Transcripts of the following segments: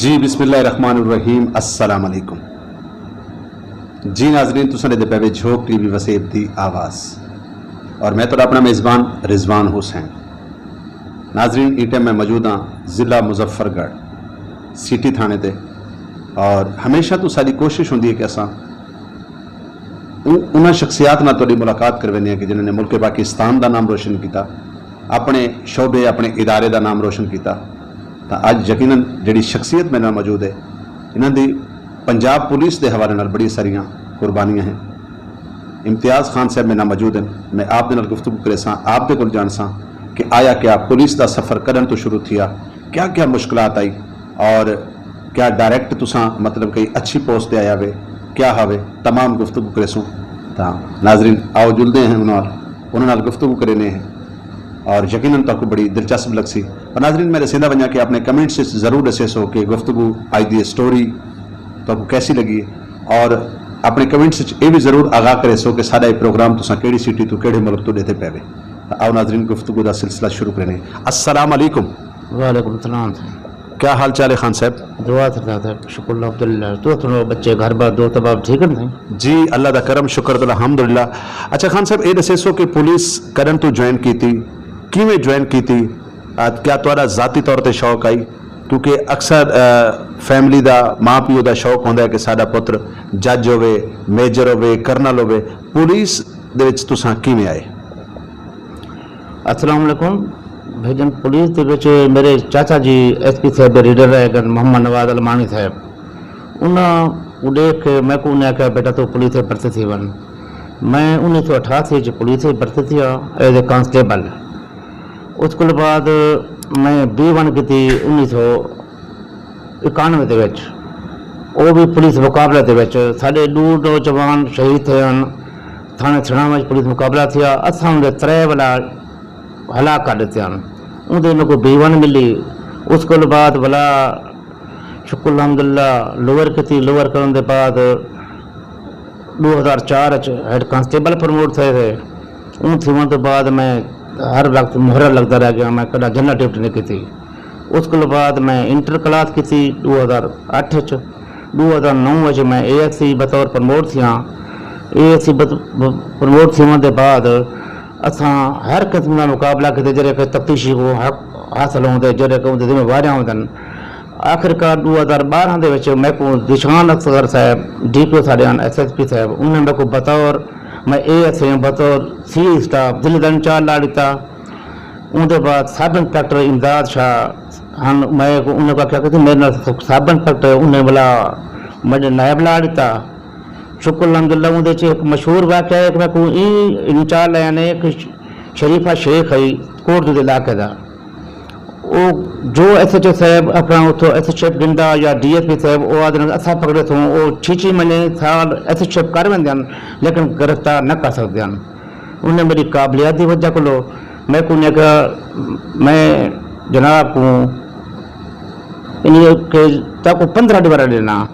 जी बिस्मिल्लाहिर्रहमानिर्रहीम अस्सलाम अलैकुम। जी नाजरीन तुसां दे पे झोक टीवी वसेब दी आवाज़ और मैं तो अपना मेज़बान रिजवान हुसैन। नाजरीन इस टाइम मैं मौजूद हाँ ज़िला मुजफ्फरगढ़ सिटी थाने ते और हमेशा तो सारी कोशिश होंदी है कि असां उन्हां शख्सियात नाल तुहाडी मुलाकात करवाने हैं कि जिन्होंने मुल्क पाकिस्तान का नाम रोशन किया, अपने शोबे अपने इदारे का नाम रोशन किया। तो अज यकीनन जी शख्सियत मेरे नाल मौजूद है, इन्हां दी पंजाब पुलिस के हवाले नाल बड़ी सारियां कुर्बानियां हैं। इम्तियाज़ खान साहब मेरे नाल मौजूद हैं। मैं आप दे नाल गुफ्तगू करे सां, आप दे कोल जाण सां कि आया क्या पुलिस का सफ़र करन तो शुरू थिया, क्या क्या मुश्किलात आई और क्या डायरैक्ट तुसां मतलब कई अच्छी पोस्ट ते आया वे क्या हवे, तमाम गुफ्तगू करे सूं। तो नाजरीन आओ जुलते हैं उन्होंने नाल गुफ्तगू करेने हैं और यकीनन तो बड़ी दिलचस्प लग सी। और नाजरीन मेरे सीधा बना कि अपने कमेंट से ज़रूर दसेसो कि गुफ्तगू आज दी स्टोरी तो कैसी लगी और अपने कमेंट्स ये भी जरूर आगाह करे सो कि सारा ये प्रोग्राम तुसां केड़ी सिटी तो केड़े मुल्क तो देते पैवे। आओ नाजरीन गुफ्तगू का सिलसिला शुरू करें। अस्सलाम अलैकुम। वालेकुम सलाम। क्या हाल चाल है खान साहब? दुआ था शुक्र अल्हम्दुलिल्लाह। तो थोड़ा बच्चे घर बार दो तबाब ठीक है? जी अल्लाह का करम शुक्र अल्हम्दुलिल्लाह। अच्छा खान साहब ये दसेसो कि पुलिस करन तो ज्वाइन की थी, किवें ज्वाइन की थी, क्या तुहाडा ज़ाती तौर पर शौक आई? क्योंकि अक्सर फैमिली का माँ प्यो का शौक होंदा है कि साडा पुत्र जज होवे, मेजर होवे, करनल होवे। पुलिस दे विच तुसां किवें आए? अस्सलाम वालेकुम भाईजान। पुलिस के विच मेरे चाचा जी SP साहब रीडर है मोहम्मद नवाज अलमानी साहब, उन्हें देख के मैं को उन्हें आख्या बेटा तो पुलिस भर्ती थी वन। मैं 1988 पुलिस भर्ती थी एज ए कांस्टेबल। उसके बाद मैं B1 की थी 1991 के विच, वो भी पुलिस मुकाबले के विच साढ़े 2 नौजवान शहीद थे। थाने छड़ा में पुलिस मुकाबला थिया, असां उनके 3 वाला हलाक कर दिते हैं। उनके मेरे को B1 मिली। उसके बाद भला शुक्र अल्हम्दुलिल्लाह लोअर की थी। लोअर करने के बाद 2004 हेड कांस्टेबल प्रमोट थे। उन थी तो बाद मैं हर वक्त मुहर्रा लगता रह गया, मैं कदा जनरल ड्यूटी नहीं की थी। उसके बाद मैं इंटर क्लास की थी 2008 2009 मैं ASC बतौर प्रमोट थी। ASC प्रमोट थी के बाद असां हर किस्म का मुकाबला किए जरे तफ्तीशी को हक हासिल होंगे, जरे जिम्मेवारियां होंदन। आखिरकार 2012 के मैं को दिशान असगर साहब DPO साढ़े SSP साहब उन्हें मेरे को बतौर मैं ASA बतौर C स्टाफ दिल्ली का इंचार्ज ला दिता। उनके बाद सब इंस्पेक्टर इमदाद शाह हाँ मैं उन्हें क्या कहते मेरे सब इंस्पेक्टर उन्हें बोला मेरे नायब ला दिता। शुक्र अल्हम्दुलिल्लाह। उनके एक मशहूर वाक़या है कि मैं को इंचार्ज लाया ने एक शरीफा शेख है कोट इलाके का, वो जो SHO साहब अपना उतो SHO गिंदा या DSP साहब वो आदमी असा पकड़े थो वो 6 महीने साल SHO कर वेंदे लेकिन गिरफ्तार न कर सकते हैं। उन्हें मेरी काबिलियत की वजह को मैं को मैं जनाब को तक 15 डिवारा लेना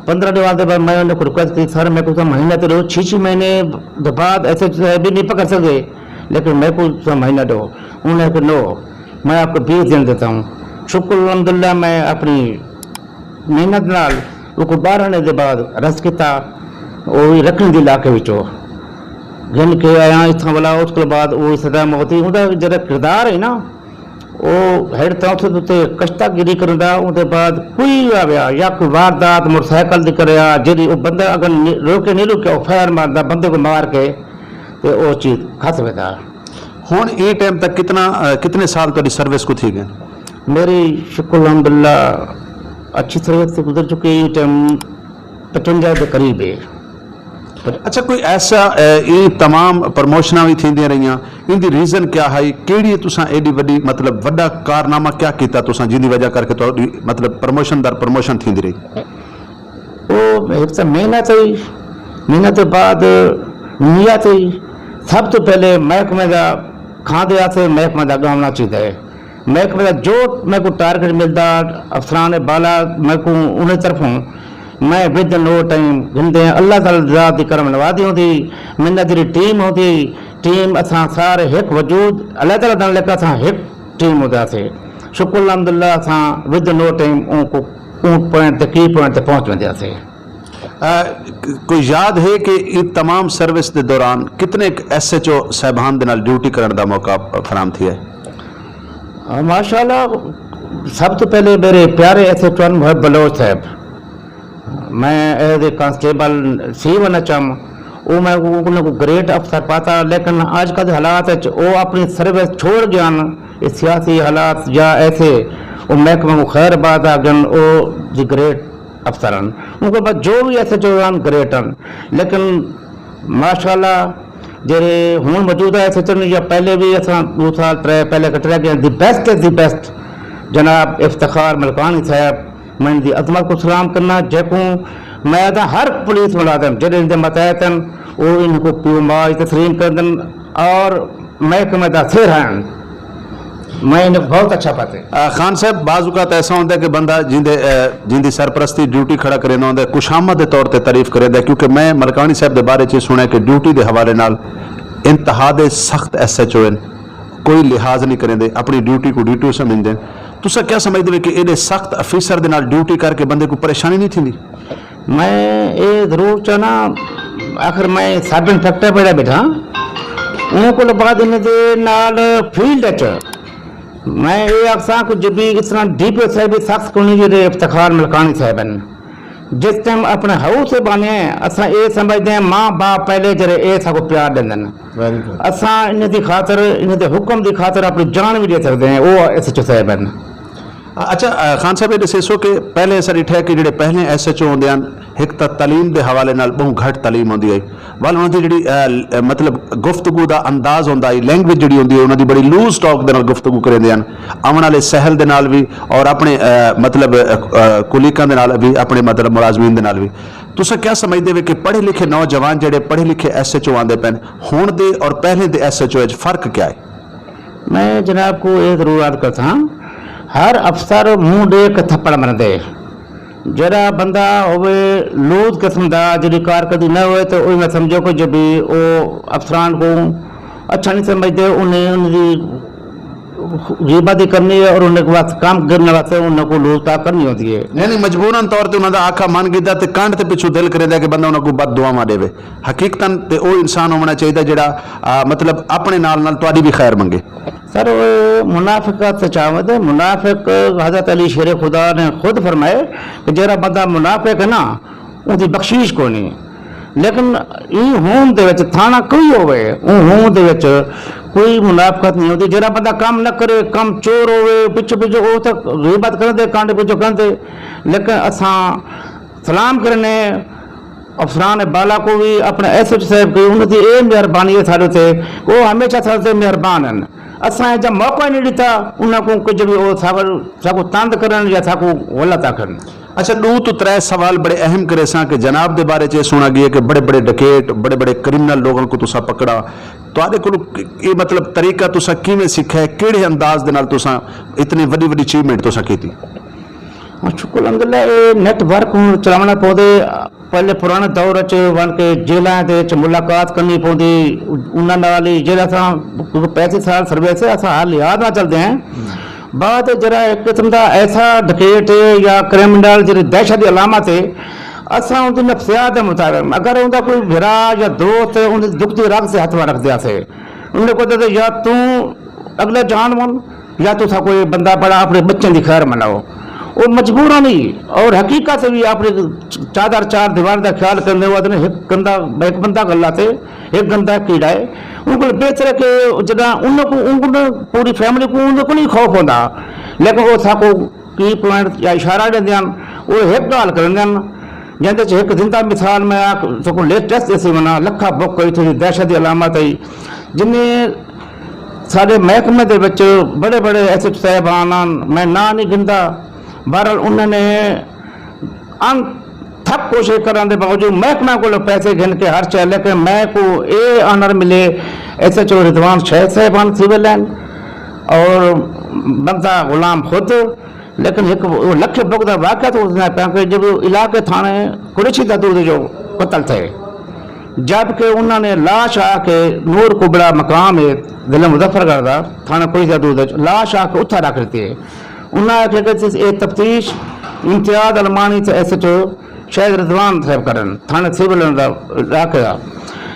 15 डिवार के बाद मैं उन्हें रिक्वेस्ट की सर मैं कुछ महीना तो दो 6 महीने के बाद SHO साहब भी नहीं पकड़ सकते लेकिन मैं कुछ महीना दो। उन्हें कहा नो मैं आपको 20 दिन देता हूँ। शुक्र अल्हम्दुलिल्लाह मैं अपनी मेहनत नाल वो बाहर आने के बाद अरेस्ट किया वो रखने के इलाके गिन के आया इतना वाला। उसके बाद वो सदा मौती उनका जरा किरदार है ना वो हेड था उत्थे कश्तागिरी करता। उसके बाद कोई आया या कोई वारदात मोटरसाइकिल की कर जी बंदा अगर रोके नहीं रुके वो फायर मारता बंदे को मार के तो वो चीज़ खस वेदा। हुण ये टाइम तक कितने साल तुहाडी सर्विस को थी गए? मेरी शुक्र अल्हम्दुलिल्लाह अच्छी सर्विस से गुजर चुकी है। टाइम 55 के करीब है। अच्छा कोई ऐसा ये तमाम प्रमोशनां भी थींदियां रही, इनकी रीजन क्या है? केड़ी तुसां एडी वड्डी मतलब वड्डा कारनामा क्या कीता तुसां जिंदी वजह करके तुहाडी मतलब प्रमोशन दर प्रमोशन थींदी रही? वो एक तो मेहनत के बाद नियत ही। सब तो पहले महकमे का खाते आते महकमे का गावना चाहिए। महकमे का जो मैं को टारगेट मिलता अफसरान बाला मैं को उन्हें तरफों मैं विद नो टाइम गिनते हैं। अल्लाह ताला की करम नवादी होती मैंने जी टीम होती टीम असां सारे एक वजूद अल्लाह ताला लेकर असां एक टीम होता से शुक्र अलहमदुल्ला असां विद नो टाइम उनको पॉइंट ते की पॉइंट ते पहुंच वेंदासीं। कोई याद है कि ये तमाम सर्विस के दौरान कितने SHO साहबान दे नाल ड्यूटी करने का मौका फराम थी है? माशाल्लाह सब तो पहले मेरे प्यारे SHO मोहब्बत बलोच साहब, मैं एज ए कांस्टेबल सी बनना चाहूँ, वो मैं उनको ग्रेट अफसर पाता, लेकिन आज का हालात वो अपनी सर्विस छोड़ गया ये सियासी हालात या ऐसे वो महकमे को खैर बात आ गन वो जी ग्रेट अफसर उनके बाद जो भी SHO ग्रेट लेकिन माशाल्लाह जेरे हूँ मौजूदा SHO या पहले भी असां 2 साल 3 पहले कटरा गए दी बेस्ट जनाब इफ्तिखार मलकानी साहब, मैं इनकी अजमत को सलाम करना जेको मैं हर पुलिस मुलाजम जड़े इनके मतहतन वो इनको पूमाज तस्लीम कर दन और महकमे का सिर हैं, मैं इन्हें बहुत अच्छा पाते। खान साहब बाज़ ऐसा होता है कि बंदा जिंदी सरपरस्ती ड्यूटी खड़ा करे ना खुशामद के तौर पर तारीफ करे, क्योंकि मैं मलकानी साहब के बारे च सुना कि ड्यूटी के हवाले नाल इंतहा दे सख्त SHO कोई लिहाज नहीं करेंगे, अपनी ड्यूटी को ड्यूटी समझते। तुसा क्या समझते हो कि ये सख्त अफीसर के नाल ड्यूटी करके बंदे को परेशानी नहीं थी? मैं ये जरूर चाहना, आखिर मैं सब इंस्पेक्टर पढ़ा बैठा उनको बाद नाल फील्ड मैं ये अक्सा कुछ भी इस तरह DPO साहब भी सख्त को नहीं जे इफ्तिखार मलकानी साहब जिस टाइम अपने हाउस से बने असा ये समझते हैं माँ बाप पहले जरे ये सबको प्यार देंदन, असा इन दी खातर इन दे हुक्म दी खातर अपनी जान भी दे सकते हैं वो SHO साहब हैं। अच्छा खान साहब ये दसो कि पहले असर इठा कि जो पहले SHO होंगे एक तो तलीम के हवाले नाल बहुत घट तलीम होती है, वाल उन्होंने जी मतलब गुफ्तगू का अंदाज होंदा है, लैंग्वेज जी होंगी उन्होंने बड़ी लूज टॉक के नाल गुफ्तगू करेंगे आने वाले सहल के नाल भी और अपने मतलब कुलीकां दे नाल भी अपने मतलब मुलाजमीन के नाल भी। तुसा क्या समझते हो कि पढ़े लिखे नौजवान जेडे पढ़े लिखे SHO आते पैन हुण दे और पहले दे SHO फर्क क्या है? मैं जनाब को ये जरूर याद करता हूँ, हर अफसर मुंह देख थप्पड़ मारते, जरा बंदा होवे लूज किस्म का जी कारकर्दगी न हो तो मैं समझो कि जब भी वो अफसरान को अच्छा नहीं समझते उन्हें उनकी गिबत करनी है और उन्हें वास्ते काम करने वास्ते उनको लूजता करनी होती है। नहीं मजबूरन तौर पर उन्होंने आखा मन गया तो कंठ के पिछू दिल करे कि बंदा उन्होंने बद दुआवां देवे, हकीकतन तो वो इंसान होना चाहिए जरा मतलब अपने नाल तुहाडी भी खैर मंगे। सर मुनाफिकत से चाहत है, मुनाफिक हज़रत अली शेर खुदा ने खुद फरमाए कि जरा बंदा मुनाफिक है ना उसकी बख्शीश को नहीं, लेकिन होम दे विच थाना कोई होवे होम दे विच कोई मुनाफिकत नहीं होती, जरा बंदा काम न करे कम चोर होवे पिछू पिछू वो तो ग़ीबत करते कांड पिछू करते, लेकिन असा सलाम करने अफसरान बाला को भी अपने SHO साहब की उन्होंने ये मेहरबानी है सारे से वो हमेशा सारे मेहरबान हैं, असा जब मौका नहीं दिता उनको कुछ भी वो साको तंद करन या साको गलत करन। अच्छा 2 तो 3 सवाल बड़े अहम करे सा कि जनाब के बारे च सुना गया कि बड़े बड़े डकैत बड़े बड़े क्रिमिनल लोगों को तुसा पकड़ा, तुहाडे कोल ये मतलब तरीका तुसा किवें सीखा है, किहड़े अंदाज दे नाल तुसा इतनी वड्डी वड्डी अचीवमेंट तुसा कीती? शुक्र अलहमदुल्ला ये नेटवर्क चलाना पौंदे, पहले पुराने दौर च वन के जेलों के मुलाकात करनी पौंदी उन्होंने नाल ही जेल 35 साल सर्विस है असा हाल याद ना चलते हैं, बाद जरा एक किस्म का ऐसा डकैत या क्रिमिनल जी दहशत की अलामत है असा उनकी नफ्सियात के मुताबिक अगर उनका कोई भिरा या दोस्त उनकी दुख की रग से हथ रख दिया से उन्हें कहते या तू अगले जान मन या तो था कोई बंदा बड़ा अपने बच्चों की खैर मनाओ, वो मजबूर नहीं और हकीकत से भी अपने चार दीवार का ख्याल करने वाले एक बंदा गला से एक गंदा कीड़ा है उनको बेहतर के जरा उनको पूरी फैमिली को उनको नहीं खौफ होता, लेकिन वो साको की पॉइंट या इशारा देंगे वो एक गाल कर जैसे एक जिंदा मिसाल में सको लेटेस्ट जैसे मना लखा बुक करी थी दहशत की अलामत आई जिन्हें सारे महकमे के बड़े बड़े SHO साहबान मैं ना नहीं गिनता, बहरहाल उन्होंने थक कोशिश करने के बावजूद महकमा को पैसे गिन के हर चाहे, लेकिन मैं को ये ऑनर मिले SHO रिजवान शहीद साहबान सिविल लाइन और बंदा गुलाम खुद, लेकिन एक लख बुक का वाक़ तो उसने जब इलाके थाने कुरैशी दूर जो कत्ल थे जबकि उन्होंने लाश आके नूर कुबड़ा मकाम है जिला मुजफ्फरगढ़ का थाना कुरैशी दूर लाश आके उत्था रख लेती है उन्हें आख्या कि ये तफ्तीश इम्तियाज अलमानी से SHO शायद रिजवान साहब करन थाने सिविल रखेगा,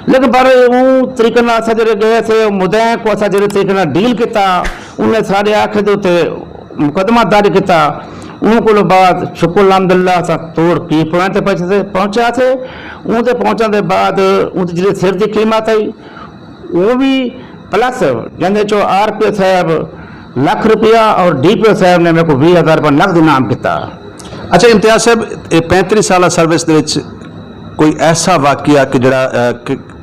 लेकिन पर वो तरीके नाल असां जेह्ड़े गए थे मुद्दे को असां जेह्ड़े तरीके नाल डील किया उन्हें सारे आखे दे उत्ते मुकदमा दायर किया। उन बाद शुक्र अलहमदुल्ला असां तोड़ की पॉइंट ते पहुंचा थे। उन ते पहुंचण दे बाद उन जेह्ड़ी सिर की कीमत आई वो भी प्लस जंदे चो RPO साहब लाख रुपया और DPO साहब ने मेरे को 20,000 रुपया नकद इनाम किया। अच्छा इम्तियाज साहब, 35 साल सर्विस ਦੇ ਵਿੱਚ ਕੋਈ ਐਸਾ ਵਾਕਿਆ ਕਿ ਜਿਹੜਾ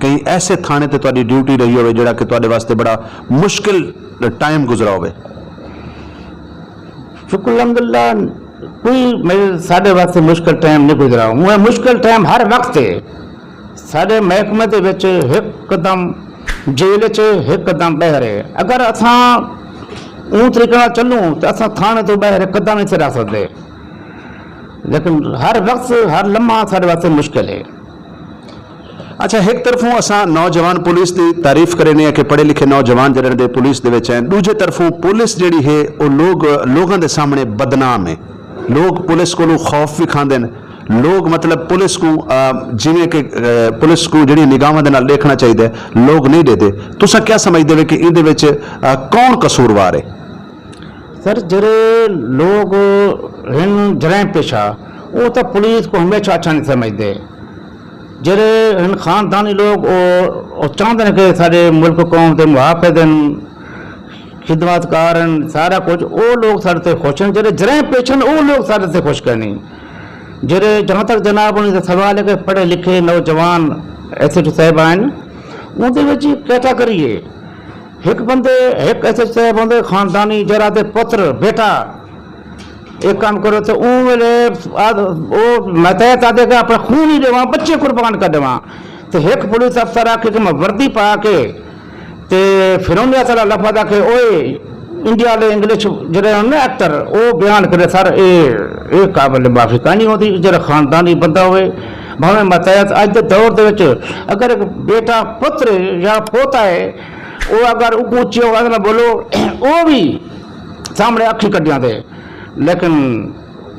ਕਈ ਐਸੇ ਥਾਣੇ ਤੇ ਤੁਹਾਡੀ ਡਿਊਟੀ ਰਹੀ ਹੋਵੇ ਜਿਹੜਾ ਕਿ ਤੁਹਾਡੇ ਵਾਸਤੇ ਬੜਾ ਮੁਸ਼ਕਿਲ ਟਾਈਮ ਗੁਜ਼ਰਾ ਹੋਵੇ? शुक्र अलहमदुल्ला कोई मेरे साढ़े वास्ते मुश्किल टाइम नहीं गुजरा। वो मुश्किल टाइम हर वक्त है साढ़े महकमे दे विच एक कदम जेल च एक कदम बहर है। अगर असां ऊं तरीके नाल चलूं तो असां थाने तो बहर एक कदम नहीं रह सकते, लेकिन हर वक्त हर लम्हा साढ़े वास्ते मुश्किल है। अच्छा, एक तरफों असां नौजवान पुलिस की तारीफ करें कि पढ़े लिखे नौजवान जिहड़े पुलिस दे विच हैं, दूजे तरफों पुलिस जिहड़ी है वो लोगों के सामने बदनाम है। लोग पुलिस को खौफ भी खांदे ने, लोग मतलब पुलिस को जिवें कि पुलिस को जिहड़ी निगाहां दे नाल देखना चाहिए लोग नहीं देते। तुसां क्या समझदे हो कि इहदे विच कौन कसूरवार है? सर जेह्ड़े लोग हैं जराइम पेशा वो तो पुलिस को हमेशा अच्छा नहीं समझते। जेह्ड़े खानदानी लोग वो चाहते हैं कि सारे मुल्क कौम के मुहाफिज खिदमतकार सारा कुछ, वो लोग साढ़े से खुश हैं। जेह्ड़े जराइम पेश हैं वो लोग साढ़े से खुश करनी। जेह्ड़े जहाँ तक जनाब उन्हें सवाल है कि पढ़े लिखे नौजवान SHO साहब आए उनके विच कैटागरी है। एक बंदे एक SHO साहब होंगे खानदानी जरा दे पुत्र बेटा एक काम करो तो मैं तय आदे कि अपना खून ही देवा बच्चे कुर्बान कर देवा। तो एक पुलिस अफसर आके कि मैं वर्दी पा के ते फिर उन्हें सारा लफाज आके ओए इंडिया वाले इंग्लिश जड़े ना एक्टर वो बयान करे सर ये काबिल माफी का नहीं होती। जरा खानदानी बंदा होए भावें मतहत अज के दौर के विच अगर एक बेटा पुत्र या पोता है वो अगर ऊंची आवाज में बोलो वो भी सामने अखी कड्डियां दे। लेकिन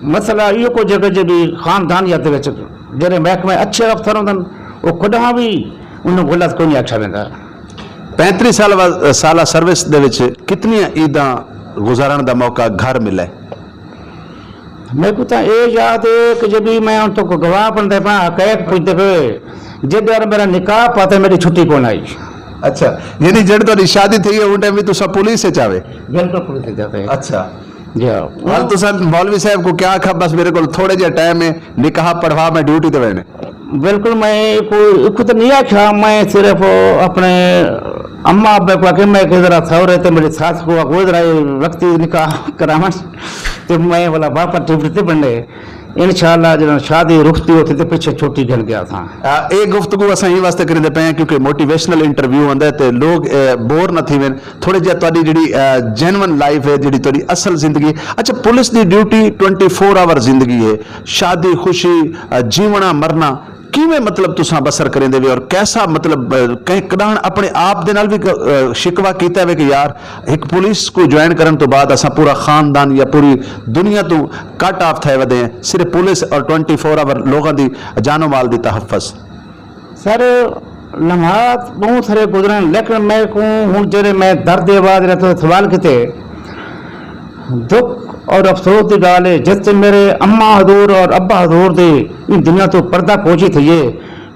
मसला यो को जगह जो भी खानदानियत जेह्ड़े महकमे अच्छे अफसर होंदे वो कदा भी उन्हें गलत कोई नहीं आख्या वेंदा। 35 साल सर्विस दे विच कितनी ईदां गुजारन दा मौका घर मिला है? मेरे को तो ये याद है कि जब भी मैं उन तो गवाह बनते पा हकैक पूछते पे जब यार मेरा निकाह पाते मेरी छुट्टी कौन आई। अच्छा, यानी जब तो शादी थी है उन टाइम भी तुसा पुलिस से चावे? बिल्कुल पुलिस से जाते हैं। अच्छा हाल तो सर मौलवी साहब को क्या आखा बस मेरे को थोड़े जे टाइम में निकाह पढ़वा मैं ड्यूटी ते वेने? बिल्कुल मैं कोई तो नहीं आख्या, मैं सिर्फ अपने अम्मा अब्बे को आके मैं जरा सौरे थे मेरी सास को गुजरा वक्त निकाह करावन तो मैं बोला बापा ड्यूटी बनने इंशाअल्लाह जो शादी रुकती होती तो पीछे छुट्टी गिन गया था। एक गुफ्तगू असां ये वास्ते करेंदे पे क्योंकि मोटिवेशनल इंटरव्यू होंदा है ते लोग बोर न थी थोड़े जे तुहाडी जिहड़ी जेन्युइन लाइफ है जिहड़ी तुहाडी असल जिंदगी। अच्छा, पुलिस दी ड्यूटी 24 आवर जिंदगी है, शादी खुशी जीवना मरना किवें मतलब तुसां बसर करेंदे वे और कैसा मतलब कहीं कदां अपने आप दे नाल भी शिकवा कीता है कि यार एक पुलिस को ज्वाइन करन तो बाद असां पूरा खानदान या पूरी दुनिया तो कट ऑफ थे वदे हैं सिर्फ पुलिस और 24 आवर लोगों की जानो माल दी तहफ़्फ़ुज़? सर लम्हात बहुत सारे गुजरे, लेकिन मैं हूँ जेरे मैं दर्द आवाज रहते सवाल किते दुख और अफसोस की गाल है जिस दिन मेरे अम्मा हजूर और अब्बा हजूर दे इन दुनिया तो पर्दा पहुंची थी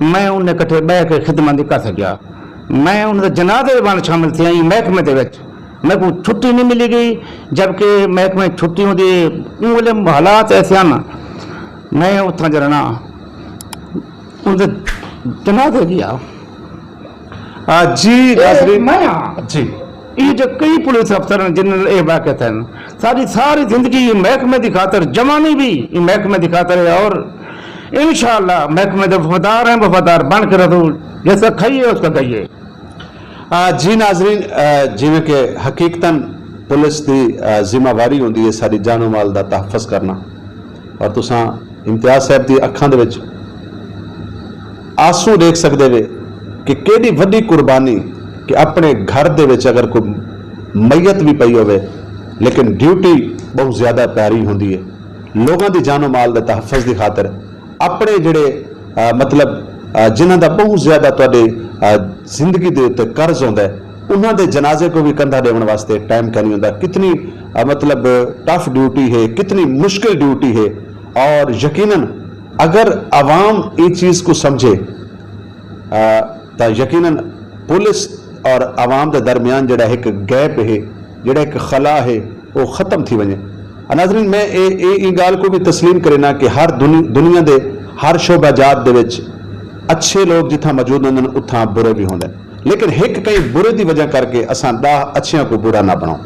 मैं उन्हें कट्ठे बह के खिदमत नहीं कर सकिया। मैं उन्हें जनाजे बन शामिल थी महकमे के विच मेरे को छुट्टी नहीं मिली गई, जबकि महकमे छुट्टी होती उन वेले हालात ऐसे हैं मैं उत्थां जरना उनके जनाजे गया। जी मैं जी ये जो कई पुलिस अफसर हैं जिन्होंने ये वाक़ थे सारी जिंदगी महकमे की खातर जवानी भी महकमे की खातर है और इंशाअल्लाह महकमे के वफादार हैं, वफादार बन कर रहो जैसा खाइए उसका कहिए। जी नाजरीन, जिवें कि हकीकतन पुलिस की जिम्मेवारी होंदी है सारी जानो माल का तहफ़्फ़ुज़ करना और तुसां इम्तियाज साहब की अखां दे विच आंसू देख सकते वे कि केड़ी वड्डी कुर्बानी कि अपने घर दे विच अगर कोई मैयत भी पई होवे लेकिन ड्यूटी ਬਹੁਤ ਜ਼ਿਆਦਾ ਪਿਆਰੀ ਹੁੰਦੀ ਹੈ। ਲੋਕਾਂ ਦੀ ਜਾਨੋ ਮਾਲ ਦੇ ਤਹਫੁਜ਼ ਦੀ ਖਾਤਰ ਆਪਣੇ ਜਿਹੜੇ ਮਤਲਬ ਜਿਨ੍ਹਾਂ ਦਾ ਬਹੁਤ ਜ਼ਿਆਦਾ ਤੁਹਾਡੇ ਜ਼ਿੰਦਗੀ ਦੇ ਉੱਤੇ ਕਰਜ਼ ਹੁੰਦਾ ਹੈ, ਉਹਨਾਂ ਦੇ ਜਨਾਜ਼ੇ को भी कंधा देने वास्ते टाइम का नहीं होता। कितनी मतलब टफ ड्यूटी है, कितनी मुश्किल ड्यूटी है। और यकीनन अगर आवाम ये चीज़ को समझे तो यकीनन पुलिस और आवाम के दरमियान जड़ा एक गैप है, जड़ा एक खला है, वो ख़त्म थी वने। नाज़रीन मैं ये गाल को भी तस्लीम करे ना कि हर दुनिया के हर शोबाजात दे विच अच्छे लोग जिथा मौजूद होंदे उत्थां बुरे भी होंदे, लेकिन एक कई बुरे की वजह करके असां 10 अच्छियां को बुरा ना बनाओ।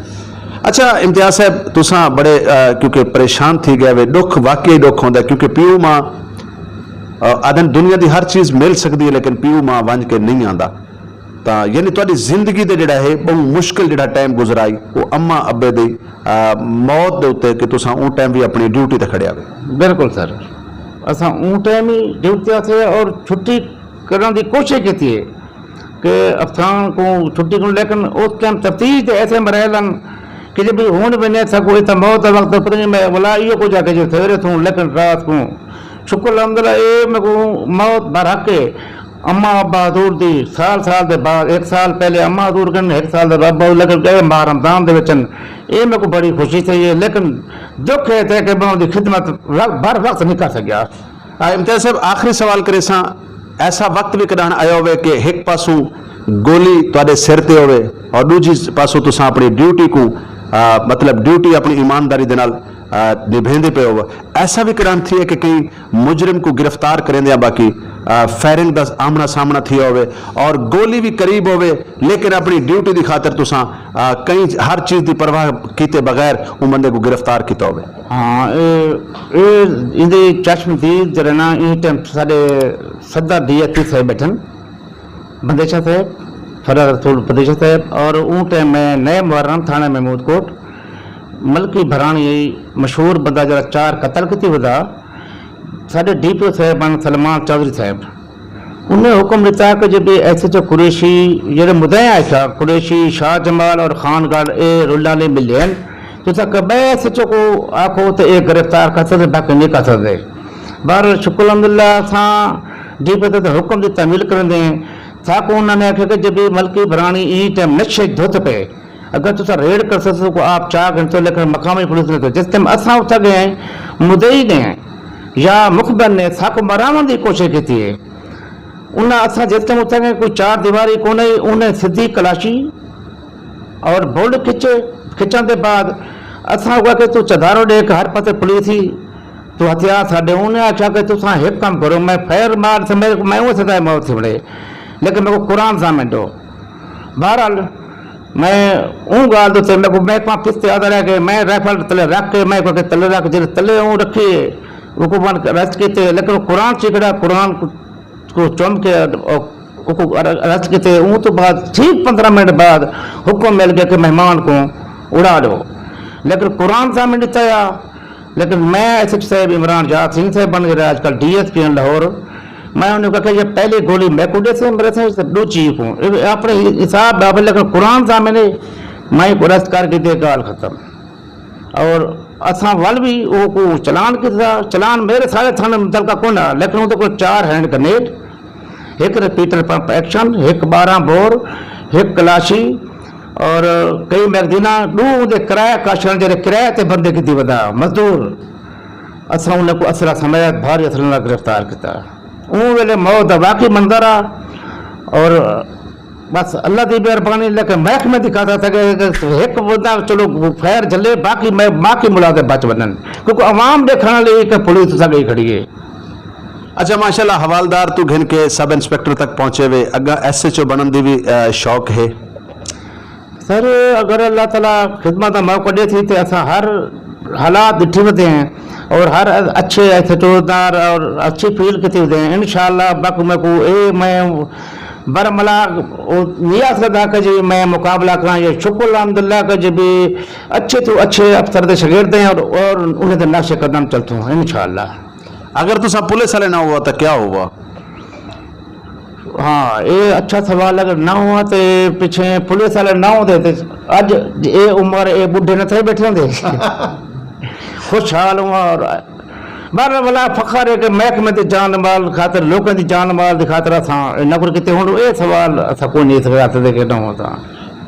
अच्छा इम्तियाज साहब तुसां बड़े क्योंकि परेशान थी गए वे, दुख वाकई दुख होंदा क्योंकि प्यू मां आदन दुनिया की हर चीज़ मिल सकती है लेकिन प्यू मां वंज के नहीं आंदा। तो यानी तुहाडी जिंदगी दे जिहड़ा है बहुत मुश्किल जिहड़ा टाइम गुजराई वो अम्मा अब्बे दी मौत दे उत्ते कि तुसां उस टाइम भी अपनी ड्यूटी ते खड़िया वे। बिल्कुल सर, असां उस टाइम ही ड्यूटी थे और छुट्टी करने की कोशिश की है कि अफसान को छुट्टी को, लेकिन उस टाइम तफ्तीश ऐसे मरहलन कि जब हूँ भी नहीं सको तो मौत वक्त पता नहीं मैं बोला यो को जाके जो सवेरे थूँ, लेकिन रात को शुक्र अलहमदुलिल्लाह ये मैं को मौत बरहक के अम्मा अब्बा दूर दी साल के बाद 1 साल पहले अम्मा दूर कर 1 साल के बाद लेकिन गए मार रमजान दे विचन ये मेरे को बड़ी खुशी थी है। लेकिन दुख है कि मैं उनकी खिदमत बर वक्त नहीं कर सकिया। इम्तियाज साहब आखिरी सवाल करे सा, ऐसा वक्त भी कदां आया होवे कि एक पासों गोली तुहाडे सिर ते होवे और दूजी पासों तुसां अपनी ड्यूटी को मतलब ड्यूटी अपनी ईमानदारी दे नाल निभेंदे पे हो। ऐसा भी करान थी है कि कई मुजरिम को गिरफ्तार करेंदे बाकी फायरिंग का आमना सामना थी होवे और गोली भी करीब होवे, लेकिन अपनी ड्यूटी की खातर तुसां कई हर चीज़ की परवाह किए बगैर उस बंदे को गिरफ्तार किया होवे। हाँ ये चश्मदीद जरा ना ये टाइम साढ़े सदर DSP साहब बैठन बंदेशा साहब फरार रसूल बंदेशा साहब और उस टाइम में नए मुहर्रम थाना महमूद कोट मलकी भरानी मशहूर बंदा जरा 4 कतल की वजह साढ़े DPO साहब सलमान चौधरी साहब उन्हें हुक्म दिता कि जब SHO कुरैशी जो मुद्दे आया कुरैशी शाह जमाल और खानगढ़ ये रुला ने मिले तो SHO को आखो तो ये गिरफ्तार कर सकते बाकी नहीं कर सकते। बार शुक्र अलहमदुलिल्लाह असां DPO तो हुक्म दिता मिल कर दें ताकि उन्होंने आख्या कि जब मलकी भरानी ई टाइम नशे धुत पे अगर तुम रेड कर सकते को आप 4 घंटे लेकर मकामी पुलिस ने तो जिस टाइम असां उठा गए मुदई ने या मुखबर ने साको मरावन की कोशिश की है उन्हें असा जिस टाइम उठा गए कोई 4 दीवारी को नहीं उन्हें सीधी कलाशी और बोल्ड खिंचण के बाद असा हुआ कि तू चदारो दे हर पास पुलिस ही तो हथियार साढ़े उन्हें आख्या कि तुम एक काम करो मैं फायर मार से मैं वो सदा मौत थी बड़े लेकिन मेरे को कुरान सामने दो। बहरहाल मैं ऊँ गाल दो मेरे को मैं वहाँ पिस्ते याद रह गए मैं राइफल तले रख के मैं तले रख जो तले ऊँ रखी वो अरेस्ट किए लेकिन कुरान चिकड़ा कुरान को चुम के अरेस्ट किए ऊँ तो बाद ठीक 15 मिनट बाद हुक्म मिल गया कि मेहमान को उड़ा दो लेकिन कुरान सामने दिता। लेकिन मैं SHO साहब इमरान जात सिंह साहब बन गए आजकल DSP लाहौर मैं उन्हें कहा ये पहले गोली मैं कुड़े से मेरे से 2 चीज को अपने हिसाब बाबा लेकिन कुरान सामने मैं अरेस्ट करके दे गाल खत्म और असा वाल भी वो को चलान किया चलान मेरे सारे थाने दल का कौन है लेकिन वो तो कोई 4 hand grenade 1 repeater pump action 1 12 bore 1 कलाशी और कई मैगजीना दे किराया काशन जरे किराए ते बंदे की वधा मजदूर असा उन्हें को असरा समय भारी असर गिरफ्तार किया उन वेले मौत वाकई मंजर आ और बस अल्लाह की मेहरबानी लेकिन महकमे दिखाता था कि एक बंदा चलो फैर जले बाकी मुलाजे बच बनन क्योंकि आवाम देखने लिए कि पुलिस गई खड़ी है। अच्छा माशाल्लाह हवालदार तू घिन के सब इंस्पेक्टर तक पहुंचे वे अगर SHO बनन दी भी शौक है सर अगर अल्लाह ताला खिदमत का मौका दे थी तो असा हर हालात ॾिठी वधे हैं और हर अच्छे SHOदार और अच्छी फील की होते हैं इंशाअल्लाह बक में को ए मैं बरमला नियाज करदा कि जी मैं मुकाबला करा ये शुक्र अल्हम्दुलिल्लाह कि जी भी अच्छे तो अच्छे अफसर दे शागिर्द हैं और उन्हें तो नक्शे कदम चलते हैं इंशाअल्लाह। अगर तुसा पुलिस वाले ना हुआ तो क्या हुआ? हाँ ये अच्छा सवाल अगर ना हुआ तो पीछे पुलिस वाले ना होते तो अज ये उम्र ये बुढ़े न थे बैठे होंगे خوشحال ہوں اور بارہ والا فخر ہے کہ محکمے دی جان مال خاطر لوگوں دی جان مال دی خاطر اساں نقل کیتے ہن اے سوال اساں کوئی نہیں سکدا تے کہ نہ ہوتا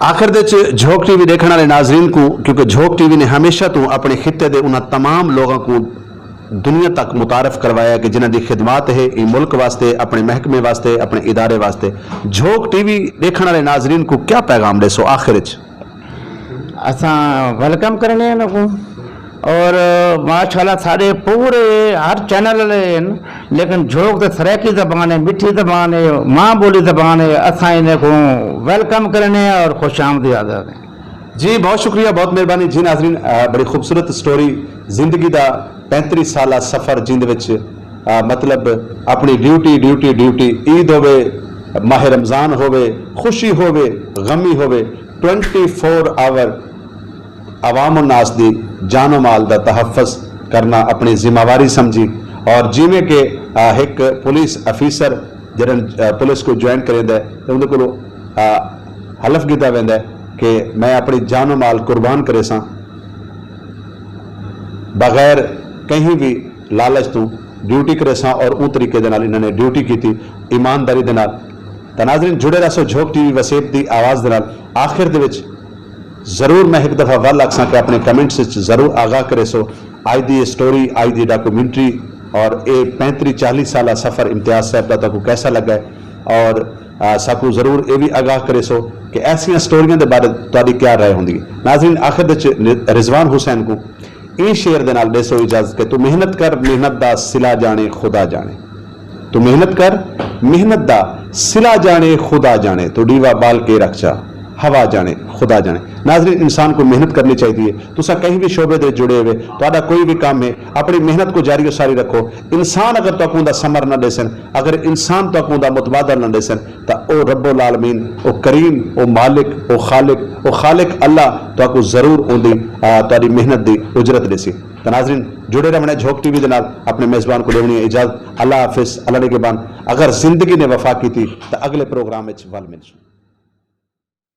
آخر دے جھوک ٹی وی دیکھنے والے ناظرین کو کیونکہ جھوک ٹی وی نے ہمیشہ تو اپنے خطے دے انہاں تمام لوگوں کو دنیا تک متعارف کروایا کہ جنہاں دی خدمات ہے ای ملک واسطے اپنے محکمے واسطے اپنے ادارے واسطے جھوک ٹی وی دیکھنے والے ناظرین کو کیا پیغام دے سو آخر وچ اساں ویلکم کرنے ہیں کو اور ماشاءاللہ سارے پورے ہر چینل ہیں لیکن جھوک تے سریکی زبان ہے میٹھی زبان ہے ماں بولی زبان ہے اساں انہیں کو ویلکم کرنے ہیں اور خوش آمدید آدھا ہیں جی بہت شکریہ بہت مہربانی جی ناظرین بڑی خوبصورت سٹوری زندگی دا 35 سالہ سفر جن وچ مطلب اپنی ڈیوٹی عید ہوے ماہ رمضان ہوے خوشی ہوے غمی ہوے 24 آور عوام الناس دی جان و مال دا تحفظ کرنا اپنی ذمہ واری سمجھی اور جیویں کہ ایک پولیس افیسر جڑن پولیس کو جوائن کریندا ہے تے اون دے کولو حلف کیتا ویندا ہے کہ میں اپنی جان و مال قربان کرے ساں بغیر کہیں بھی لالچ تو ڈیوٹی کرے ساں اور اون طریقے دے نال انہاں نے ڈیوٹی کیتی ایمانداری دے نال تے ناظرین جڑے رہو جھوک ٹی وی وسیب دی آواز دے نال آخر دے وچ ضرور میں ایک دفعہ ول آکھساں کہ اپنے کمنٹس ضرور آگاہ کرے سو آج دی سٹوری آج دی ڈاکومنٹری اور اے 35-40 سالہ سفر امتیاز صاحب دا کو کیسا لگا ہے اور ساکو ضرور اے بھی آگاہ کرے سو کہ ایسی سٹوریاں دے بارے تہاڈی کیا رائے ہوندی ہے ناظرین آخر دے رضوان حسین کو این شعر دے نال دے سو اجازت کہ تو محنت کر محنت دا صلہ جانے خدا جانے تو محنت کر محنت دا صلہ جانے خدا جانے تو ڈیوا بال کے رکھ جا ہوا جانے خدا جانے ناظرین انسان کو محنت کرنی چاہیے تسا کہیں بھی شعبے دے جڑے ہوئے تہاڈا کوئی بھی کام ہے اپنی محنت کو جاری و ساری رکھو انسان اگر تو دا ثمر نہ دے سن اگر انسان تو دا متبادل نہ دے سن تا او رب العالمین او کریم او مالک او خالق اللہ تو ضرور اون دی تہاڈی محنت دی اجرت دے سی تو ناظرین جڑے رہنے جھوک ٹی وی دے نال اپنے میزبان کو دیونی اجازت اللہ حافظ اللہ نے کے بان اگر زندگی نے وفا کی تھی تو اگلے پروگرام وچ ول ملسوں